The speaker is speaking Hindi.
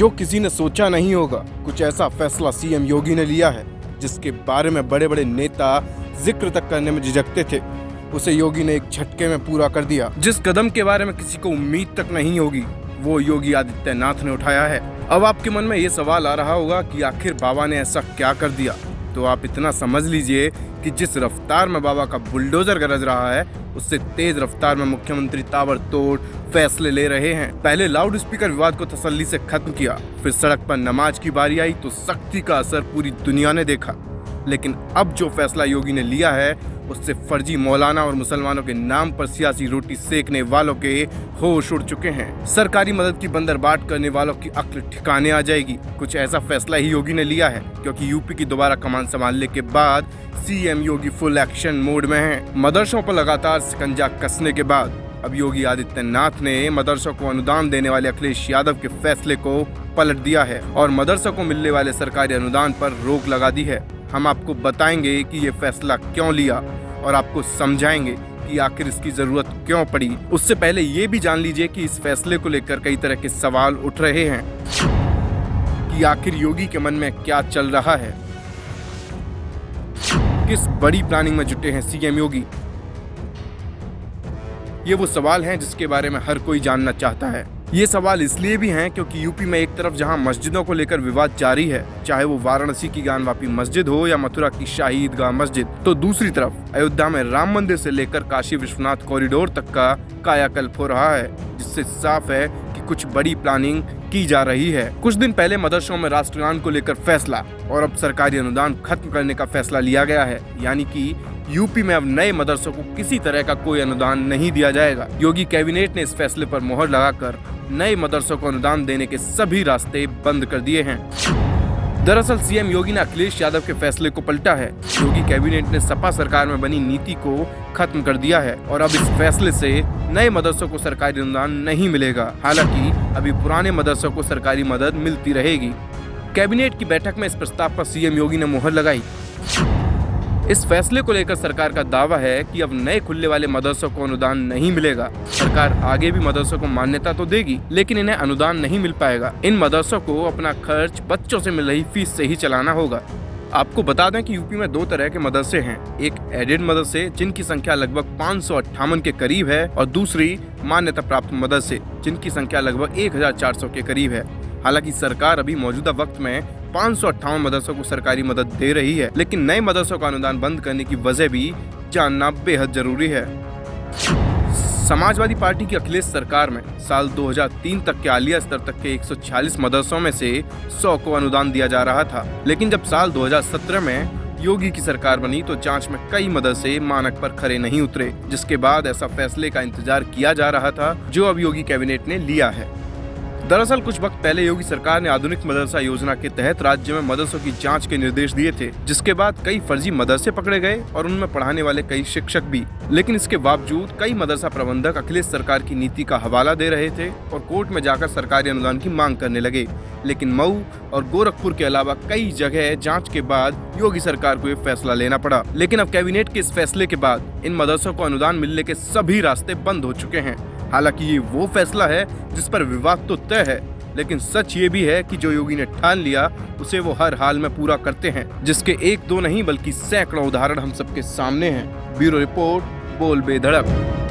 जो किसी ने सोचा नहीं होगा, कुछ ऐसा फैसला सीएम योगी ने लिया है जिसके बारे में बड़े बड़े नेता जिक्र तक करने में झिझकते थे। उसे योगी ने एक झटके में पूरा कर दिया। जिस कदम के बारे में किसी को उम्मीद तक नहीं होगी, वो योगी आदित्यनाथ ने उठाया है। अब आपके मन में ये सवाल आ रहा होगा कि आखिर बाबा ने ऐसा क्या कर दिया। तो आप इतना समझ लीजिए कि जिस रफ्तार में बाबा का बुलडोजर गरज रहा है, उससे तेज रफ्तार में मुख्यमंत्री ताबड़तोड़ फैसले ले रहे हैं। पहले लाउड स्पीकर विवाद को तसल्ली से खत्म किया, फिर सड़क पर नमाज की बारी आई तो सख्ती का असर पूरी दुनिया ने देखा। लेकिन अब जो फैसला योगी ने लिया है, उससे फर्जी मौलाना और मुसलमानों के नाम पर सियासी रोटी सेकने वालों के होश उड़ चुके हैं। सरकारी मदद की बंदरबाट करने वालों की अक्ल ठिकाने आ जाएगी। कुछ ऐसा फैसला ही योगी ने लिया है, क्योंकि यूपी की दोबारा कमान संभालने के बाद सीएम योगी फुल एक्शन मोड में हैं। मदरसों पर लगातार शिकंजा कसने के बाद अब योगी आदित्यनाथ ने मदरसों को अनुदान देने वाले अखिलेश यादव के फैसले को पलट दिया है और मदरसों को मिलने वाले सरकारी अनुदान पर रोक लगा दी है। हम आपको बताएंगे कि ये फैसला क्यों लिया और आपको समझाएंगे कि आखिर इसकी जरूरत क्यों पड़ी। उससे पहले ये भी जान लीजिए कि इस फैसले को लेकर कई तरह के सवाल उठ रहे हैं कि आखिर योगी के मन में क्या चल रहा है, किस बड़ी प्लानिंग में जुटे हैं सीएम योगी। ये वो सवाल हैं जिसके बारे में हर कोई जानना चाहता है। ये सवाल इसलिए भी हैं क्योंकि यूपी में एक तरफ जहां मस्जिदों को लेकर विवाद जारी है, चाहे वो वाराणसी की ज्ञानवापी मस्जिद हो या मथुरा की शाही ईदगाह मस्जिद, तो दूसरी तरफ अयोध्या में राम मंदिर से लेकर काशी विश्वनाथ कॉरिडोर तक का कायाकल्प हो रहा है, जिससे साफ है कि कुछ बड़ी प्लानिंग की जा रही है। कुछ दिन पहले मदरसों में राष्ट्रगान को लेकर फैसला और अब सरकारी अनुदान खत्म करने का फैसला लिया गया है, यानी कि यूपी में अब नए मदरसों को किसी तरह का कोई अनुदान नहीं दिया जाएगा। योगी कैबिनेट ने इस फैसले पर मोहर लगाकर नए मदरसों को अनुदान देने के सभी रास्ते बंद कर दिए हैं। दरअसल सीएम योगी ने अखिलेश यादव के फैसले को पलटा है। योगी कैबिनेट ने सपा सरकार में बनी नीति को खत्म कर दिया है और अब इस फैसले से नए मदरसों को सरकारी अनुदान नहीं मिलेगा। हालांकि अभी पुराने मदरसों को सरकारी मदद मिलती रहेगी। कैबिनेट की बैठक में इस प्रस्ताव पर सीएम योगी ने मुहर लगाई। इस फैसले को लेकर सरकार का दावा है कि अब नए खुलने वाले मदरसों को अनुदान नहीं मिलेगा। सरकार आगे भी मदरसों को मान्यता तो देगी, लेकिन इन्हें अनुदान नहीं मिल पाएगा। इन मदरसों को अपना खर्च बच्चों से मिल रही फीस से ही चलाना होगा। आपको बता दें कि यूपी में दो तरह के मदरसे हैं, एक एडेड मदरसे जिनकी संख्या लगभग 558 के करीब है और दूसरी मान्यता प्राप्त मदरसे जिनकी संख्या लगभग 1400 के करीब है। हालांकि सरकार अभी मौजूदा वक्त में 558 मदरसों को सरकारी मदद दे रही है, लेकिन नए मदरसों का अनुदान बंद करने की वजह भी जानना बेहद जरूरी है। समाजवादी पार्टी की अखिलेश सरकार में साल 2003 तक के आलिया स्तर तक के 146 मदरसों में से 100 को अनुदान दिया जा रहा था, लेकिन जब साल 2017 में योगी की सरकार बनी तो जांच में कई मदरसे मानक पर खरे नहीं उतरे, जिसके बाद ऐसा फैसले का इंतजार किया जा रहा था जो अब योगी कैबिनेट ने लिया है। दरअसल कुछ वक्त पहले योगी सरकार ने आधुनिक मदरसा योजना के तहत राज्य में मदरसों की जांच के निर्देश दिए थे, जिसके बाद कई फर्जी मदरसे पकड़े गए और उनमें पढ़ाने वाले कई शिक्षक भी। लेकिन इसके बावजूद कई मदरसा प्रबंधक अखिलेश सरकार की नीति का हवाला दे रहे थे और कोर्ट में जाकर सरकारी अनुदान की मांग करने लगे। लेकिन मऊ और गोरखपुर के अलावा कई जगह जांच के बाद योगी सरकार को ये फैसला लेना पड़ा। लेकिन अब कैबिनेट के इस फैसले के बाद इन मदरसों को अनुदान मिलने के सभी रास्ते बंद हो चुके हैं। हालांकि ये वो फैसला है जिस पर विवाद तो तय है, लेकिन सच ये भी है कि जो योगी ने ठान लिया उसे वो हर हाल में पूरा करते हैं, जिसके एक दो नहीं बल्कि सैकड़ों उदाहरण हम सबके सामने हैं। ब्यूरो रिपोर्ट, बोल बेधड़क।